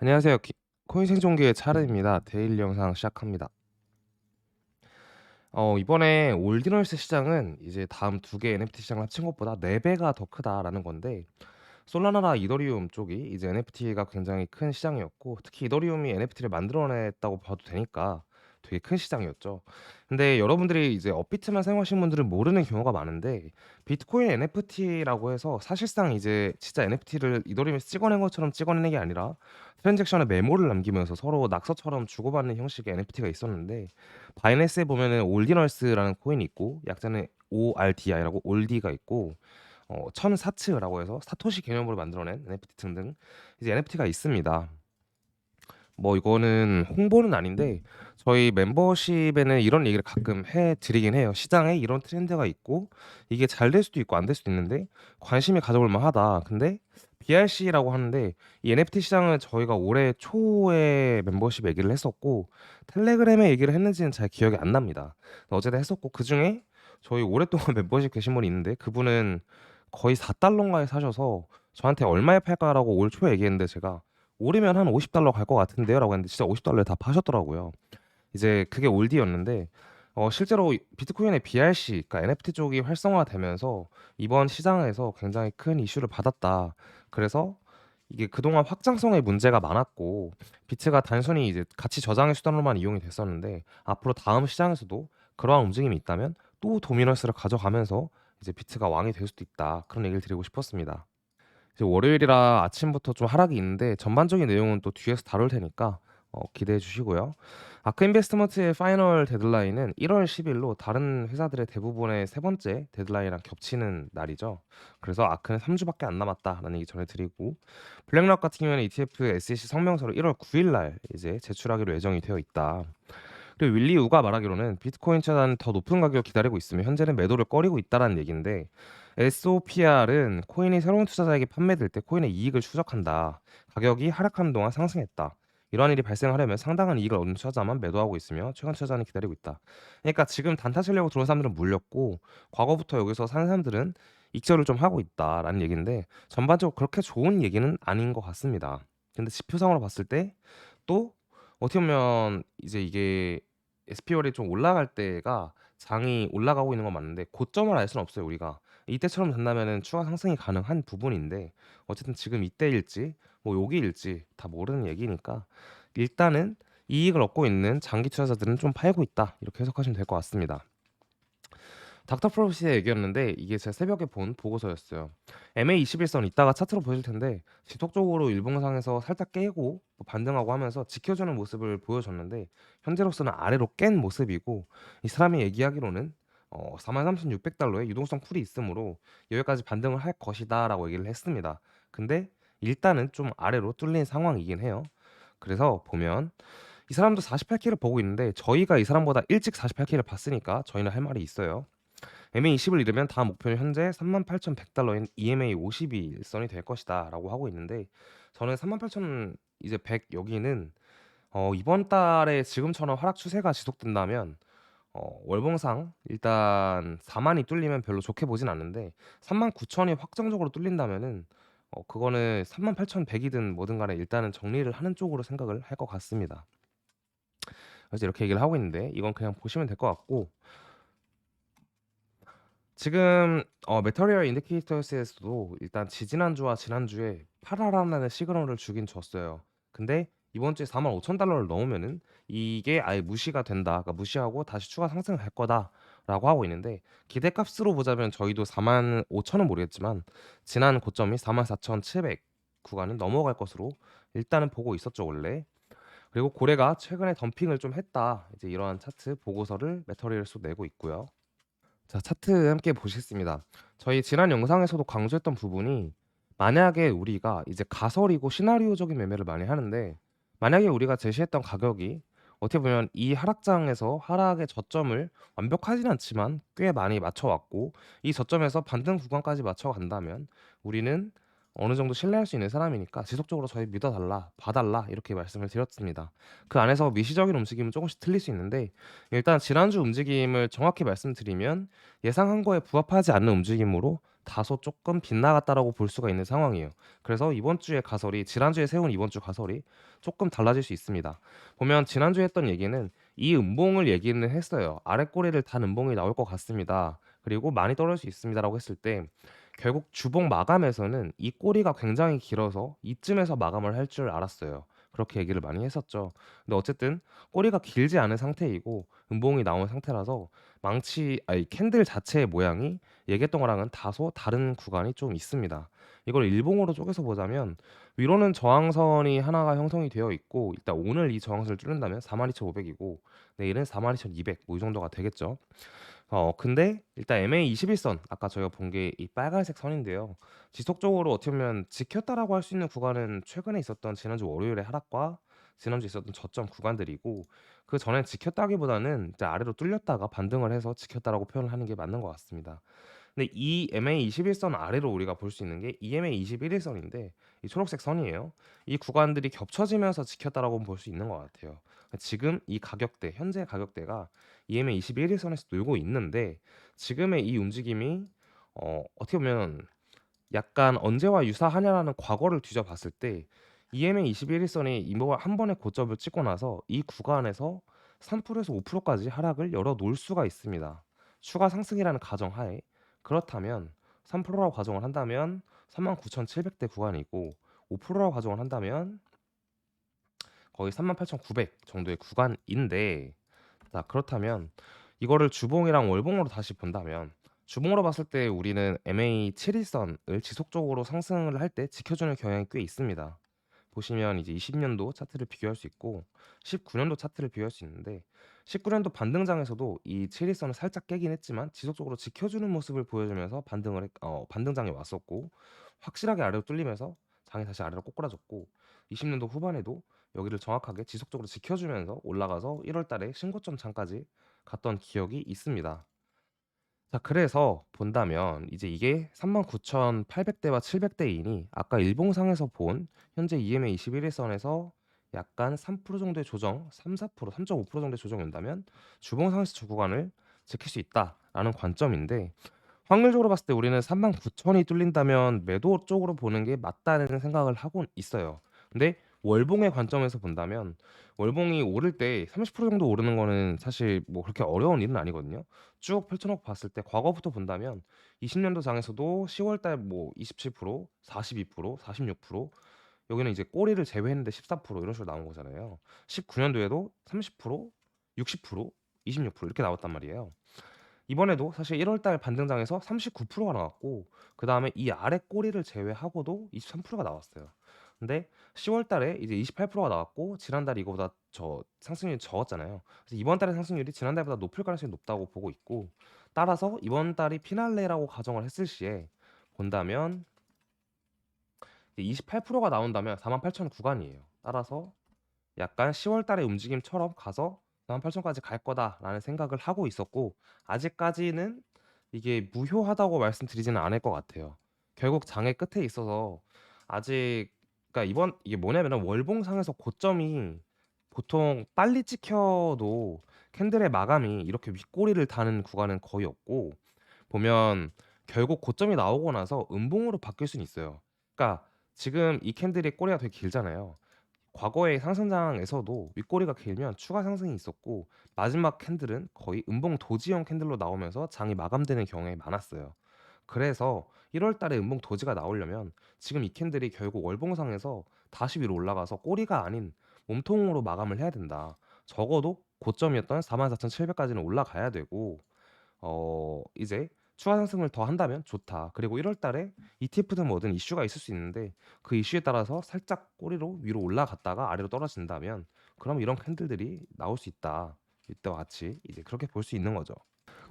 안녕하세요. 코인 생존기의 차르입니다. 데일리 영상 시작합니다. 이번에 올디너스 시장은 이제 다음 두 개 NFT 시장을 합친 것보다 4배가 더 크다라는 건데, 솔라나나 이더리움 쪽이 이제 NFT가 굉장히 큰 시장이었고, 특히 이더리움이 NFT를 만들어냈다고 봐도 되니까 되게 큰 시장이었죠. 근데 여러분들이 이제 업비트만 사용하시는 분들은 모르는 경우가 많은데, 비트코인 NFT라고 해서 사실상 이제 진짜 NFT를 이더리움에서 찍어낸 것처럼 찍어내는 게 아니라 트랜잭션에 메모를 남기면서 서로 낙서처럼 주고받는 형식의 NFT가 있었는데, 바이낸스에 보면은 올디너스라는 코인이 있고, 약자는 ORDI라고 올디가 있고, 천사츠라고 해서 사토시 개념으로 만들어낸 NFT 등등 이제 NFT가 있습니다. 뭐 이거는 홍보는 아닌데, 저희 멤버십에는 이런 얘기를 가끔 해 드리긴 해요. 시장에 이런 트렌드가 있고 이게 잘 될 수도 있고 안 될 수도 있는데 관심이 가져볼 만하다. 근데 BRC라고 하는데, 이 NFT 시장은 저희가 올해 초에 멤버십 얘기를 했었고 텔레그램에 얘기를 했는지는 잘 기억이 안 납니다. 어쨌든 했었고, 그중에 저희 오랫동안 멤버십 계신 분이 있는데, 그분은 거의 4달러인가에 사셔서 저한테 "얼마에 팔까?"라고 올 초에 얘기했는데, 제가 "오르면 한 50달러 갈 것 같은데요."라고 했는데 진짜 50달러에 다 파셨더라고요. 이제 그게 올디였는데, 실제로 비트코인의 BRC, 그러니까 NFT 쪽이 활성화되면서 이번 시장에서 굉장히 큰 이슈를 받았다. 그래서 이게 그동안 확장성에 문제가 많았고 비트가 단순히 이제 가치 저장의 수단으로만 이용이 됐었는데, 앞으로 다음 시장에서도 그러한 움직임이 있다면 또 도미넌스를 가져가면서 이제 비트가 왕이 될 수도 있다. 그런 얘기를 드리고 싶었습니다. 이제 월요일이라 아침부터 좀 하락이 있는데, 전반적인 내용은 또 뒤에서 다룰 테니까 기대해 주시고요. 아크 인베스트먼트의 파이널 데드라인은 1월 10일로 다른 회사들의 대부분의 세 번째 데드라인이랑 겹치는 날이죠. 그래서 아크는 3주밖에 안 남았다라는 얘기 전해드리고, 블랙락 같은 경우에는 ETF SEC 성명서를 1월 9일 날 이제 제출하기로 예정이 되어 있다. 그리고 윌리 우가 말하기로는 비트코인 차단 더 높은 가격을 기다리고 있으며 현재는 매도를 꺼리고 있다라는 얘기인데, SOPR은 코인이 새로운 투자자에게 판매될 때 코인의 이익을 추적한다. 가격이 하락하는 동안 상승했다. 이러한 일이 발생하려면 상당한 이익을 얻는 투자자만 매도하고 있으며 최근 투자자는 기다리고 있다. 그러니까 지금 단타 치려고 들어온 사람들은 물렸고, 과거부터 여기서 산 사람들은 익절을 좀 하고 있다라는 얘기인데, 전반적으로 그렇게 좋은 얘기는 아닌 것 같습니다. 근데 지표상으로 봤을 때 또 어떻게 보면 이제 이게 SPOR이 좀 올라갈 때가 장이 올라가고 있는 건 맞는데, 고점을 알 수는 없어요 우리가. 이때처럼 된다면은 추가 상승이 가능한 부분인데, 어쨌든 지금 이때일지 뭐 여기일지 다 모르는 얘기니까, 일단은 이익을 얻고 있는 장기 투자자들은 좀 팔고 있다, 이렇게 해석하시면 될 것 같습니다. 닥터 프로시의 얘기였는데, 이게 제가 새벽에 본 보고서였어요. MA21선 이따가 차트로 보실 텐데, 지속적으로 일봉상에서 살짝 깨고 뭐 반등하고 하면서 지켜주는 모습을 보여줬는데, 현재로서는 아래로 깬 모습이고, 이 사람이 얘기하기로는 43,600달러의 유동성 풀이 있으므로 여기까지 반등을 할 것이다라고 얘기를 했습니다. 근데 일단은 좀 아래로 뚫린 상황이긴 해요. 그래서 보면 이 사람도 48K를 보고 있는데, 저희가 이 사람보다 일찍 48K를 봤으니까 저희는 할 말이 있어요. MA20을 이르면 다음 목표는 현재 38,100달러인 EMA 52일선이 될 것이다라고 하고 있는데, 저는 38,000 이제 100 여기는 이번 달에 지금처럼 하락 추세가 지속된다면 월봉상 일단 4만이 뚫리면 별로 좋게 보진 않는데, 39,000이 확정적으로 뚫린다면은 그거는 38,100이든 뭐든 간에 일단은 정리를 하는 쪽으로 생각을 할 것 같습니다. 그래서 이렇게 얘기를 하고 있는데, 이건 그냥 보시면 될 것 같고, 지금 메터리얼 인디케이터스에서도 일단 지지난주와 지난주에 팔아라라는 시그널을 주긴 줬어요. 근데 이번 주에 45,000달러를 넘으면은 이게 아예 무시가 된다. 그러니까 무시하고 다시 추가 상승할 거다라고 하고 있는데, 기대값으로 보자면 저희도 45,000은 모르겠지만 지난 고점이 44,700 구간은 넘어갈 것으로 일단은 보고 있었죠, 원래. 그리고 고래가 최근에 덤핑을 좀 했다. 이제 이러한 차트 보고서를 메터리얼스도 내고 있고요. 자, 차트 함께 보시겠습니다. 저희 지난 영상에서도 강조했던 부분이, 만약에 우리가 이제 가설이고 시나리오적인 매매를 많이 하는데, 만약에 우리가 제시했던 가격이 어떻게 보면 이 하락장에서 하락의 저점을 완벽하진 않지만 꽤 많이 맞춰왔고, 이 저점에서 반등 구간까지 맞춰간다면 우리는 어느 정도 신뢰할 수 있는 사람이니까 지속적으로 저희 믿어달라, 봐달라, 이렇게 말씀을 드렸습니다. 그 안에서 미시적인 움직임은 조금씩 틀릴 수 있는데, 일단 지난주 움직임을 정확히 말씀드리면 예상한 거에 부합하지 않는 움직임으로 다소 쪼끔 빗나갔다라고 볼 수가 있는 상황이에요. 그래서 이번 주에 가설이 지난주에 세운 이번 주 가설이 쪼끔 달라질 수 있습니다. 보면 지난주에 했던 얘기는 이 음봉을 얘기는 했어요. "아래 꼬리를 단 음봉이 나올 것 같습니다. 그리고 많이 떨어질 수 있습니다."라고 했을 때 결국 주봉 마감에서는 이 꼬리가 굉장히 길어서 이쯤에서 마감을 할 줄 알았어요. 그렇게 얘기를 많이 했었죠. 근데 어쨌든 꼬리가 길지 않은 상태이고 음봉이 나온 상태라서 망치 아이 캔들 자체의 모양이 얘기했던 거랑은 다소 다른 구간이 좀 있습니다. 이걸 일봉으로 쪼개서 보자면 위로는 저항선이 하나가 형성이 되어 있고 일단 오늘 이 저항선을 뚫는다면 42,500 이고 내일은 42,200 뭐 이 정도가 되겠죠. 근데 일단 MA21선 아까 저희가 본 게 이 빨간색 선인데요. 지속적으로 어떻게 보면 지켰다라고 할 수 있는 구간은 최근에 있었던 지난주 월요일의 하락과 지난주에 있었던 저점 구간들이고 그전엔 지켰다기보다는 이제 아래로 뚫렸다가 반등을 해서 지켰다라고 표현을 하는 게 맞는 것 같습니다. 근데 이 MA21선 아래로 우리가 볼 수 있는 게 EMA21일선인데 이 초록색 선이에요. 이 구간들이 겹쳐지면서 지켰다라고 볼 수 있는 것 같아요. 지금 이 가격대, 현재 가격대가 EMA21일선에서 놀고 있는데 지금의 이 움직임이 어떻게 보면 약간 언제와 유사하냐라는 과거를 뒤져봤을 때 EMA21일선이 이거 한 번의 고점을 찍고 나서 이 구간에서 3%에서 5%까지 하락을 열어 놓을 수가 있습니다. 추가 상승이라는 가정하에. 그렇다면 3%라고 가정을 한다면 39,700대 구간이고 5%라고 가정을 한다면 거의 38,900 정도의 구간인데 자 그렇다면 이거를 주봉이랑 월봉으로 다시 본다면 주봉으로 봤을 때 우리는 MA71선을 지속적으로 상승을 할 때 지켜주는 경향이 꽤 있습니다. 보시면 이제 20년도 차트를 비교할 수 있고 19년도 차트를 비교할 수 있는데 19년도 반등장에서도 이 7일선을 살짝 깨긴 했지만 지속적으로 지켜주는 모습을 보여주면서 반등장에 왔었고 확실하게 아래로 뚫리면서 장이 다시 아래로 꼬꾸라졌고 20년도 후반에도 여기를 정확하게 지속적으로 지켜주면서 올라가서 1월 달에 신고점 장까지 갔던 기억이 있습니다. 자 그래서 본다면 이제 이게 39,800대와 700대이니 아까 일봉상에서 본 현재 EMA 21일선에서 약간 3% 정도의 조정, 3-4% 3.5% 정도의 조정이 온다면 주봉상에서 저 구간을 지킬 수 있다라는 관점인데 확률적으로 봤을 때 우리는 39,000이 뚫린다면 매도 쪽으로 보는 게 맞다는 생각을 하고 있어요. 근데 월봉의 관점에서 본다면 월봉이 오를 때 30% 정도 오르는 거는 사실 뭐 그렇게 어려운 일은 아니거든요. 쭉 펼쳐 놓고 봤을 때 과거부터 본다면 20년도 장에서도 10월 달 뭐 27%, 42%, 46% 여기는 이제 꼬리를 제외했는데 14% 이런 식으로 나온 거잖아요. 19년도에도 30%, 60%, 26% 이렇게 나왔단 말이에요. 이번에도 사실 1월 달 반등장에서 39%가 나왔고 그다음에 이 아래 꼬리를 제외하고도 23%가 나왔어요. 근데 10월 달에 이제 28%가 나왔고 지난달에 이거보다 상승률이 적었잖아요. 그래서 이번 달의 상승률이 지난달보다 높을 가능성이 높다고 보고 있고 따라서 이번 달이 피날레라고 가정을 했을 시에 본다면 이제 28%가 나온다면 48,000 구간이에요. 따라서 약간 10월 달의 움직임처럼 가서 48,000까지 갈 거다라는 생각을 하고 있었고 아직까지는 이게 무효하다고 말씀드리지는 않을 것 같아요. 결국 장의 끝에 있어서 아직 그러니까 이번 이게 뭐냐면은 월봉상에서 고점이 보통 빨리 찍혀도 캔들의 마감이 이렇게 윗꼬리를 다는 구간은 거의 없고 보면 결국 고점이 나오고 나서 음봉으로 바뀔 수는 있어요. 그러니까 지금 이 캔들이 꼬리가 되게 길잖아요. 과거의 상승장에서도 윗꼬리가 길면 추가 상승이 있었고 마지막 캔들은 거의 음봉 도지형 캔들로 나오면서 장이 마감되는 경우가 많았어요. 그래서 1월 달에 음봉 도지가 나오려면 지금 이 캔들이 결국 월봉상에서 다시 위로 올라가서 꼬리가 아닌 몸통으로 마감을 해야 된다. 적어도 고점이었던 44,700까지는 올라가야 되고 이제 추가 상승을 더 한다면 좋다. 그리고 1월 달에 ETF든 뭐든 이슈가 있을 수 있는데 그 이슈에 따라서 살짝 꼬리로 위로 올라갔다가 아래로 떨어진다면 그럼 이런 캔들들이 나올 수 있다. 이때와 같이 이제 그렇게 볼 수 있는 거죠.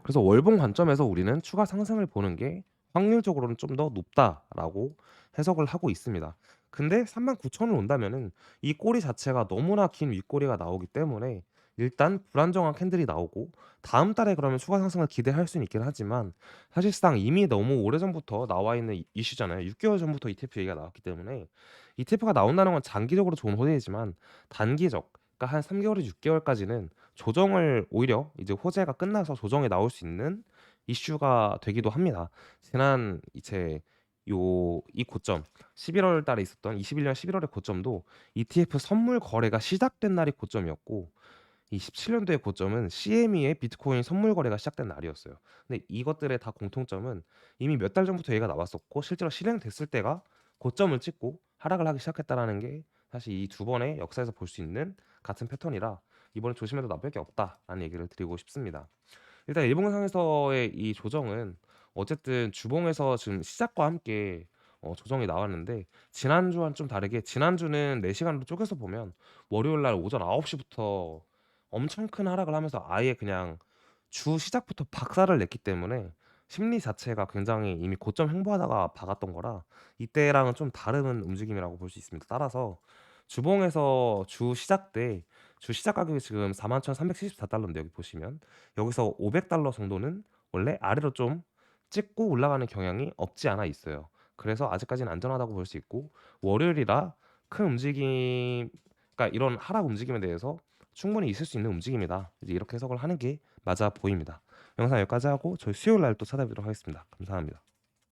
그래서 월봉 관점에서 우리는 추가 상승을 보는 게 확률적으로는 좀 더 높다라고 해석을 하고 있습니다. 근데 39,000을 온다면은 이 꼬리 자체가 너무나 긴 윗꼬리가 나오기 때문에 일단 불안정한 캔들이 나오고 다음 달에 그러면 추가 상승을 기대할 수는 있긴 하지만 사실상 이미 너무 오래전부터 나와 있는 이슈잖아요. 6개월 전부터 ETF 얘기가 나왔기 때문에 ETF가 나온다는 건 장기적으로 좋은 호재이지만 단기적 그러니까 한 3개월에서 6개월까지는 조정을 오히려 이제 호재가 끝나서 조정이 나올 수 있는 이슈가 되기도 합니다. 지난 이제 이 고점 11월 달에 있었던 21년 11 월의 고점도 ETF 선물 거래가 시작된 날이 고점이었고, 이 17 년도의 고점은 CME의 비트코인 선물 거래가 시작된 날이었어요. 근데 이것들의 다 공통점은 이미 몇 달 전부터 얘기가 나왔었고 실제로 실행됐을 때가 고점을 찍고 하락을 하기 시작했다라는 게 사실 이 두 번의 역사에서 볼 수 있는 같은 패턴이라 이번에 조심해도 나쁠 게 없다라는 얘기를 드리고 싶습니다. 일단 일봉상에서의 이 조정은 어쨌든 주봉에서 지금 시작과 함께 조정이 나왔는데, 지난주와는 좀 다르게 지난주는 4 시간으로 쪼개서 보면 월요일 날 오전 9 시부터 엄청 큰 하락을 하면서 아예 그냥 주 시작부터 박살을 냈기 때문에 심리 자체가 굉장히 이미 고점 횡보하다가 박았던 거라 이때랑은 좀 다른 움직임이라고 볼 수 있습니다. 따라서 주봉에서 주 시작 가격이 지금 41,374 달러인데, 여기 보시면 여기서 500 달러 정도는 원래 아래로 좀 찍고 올라가는 경향이 없지 않아 있어요. 그래서 아직까지는 안전하다고 볼 수 있고, 월요일이라 큰 움직임, 그러니까 이런 하락 움직임에 대해서 충분히 있을 수 있는 움직임이다, 이제 이렇게 해석을 하는 게 맞아 보입니다. 영상 여기까지 하고 저희 수요일 날 또 찾아뵙도록 하겠습니다. 감사합니다.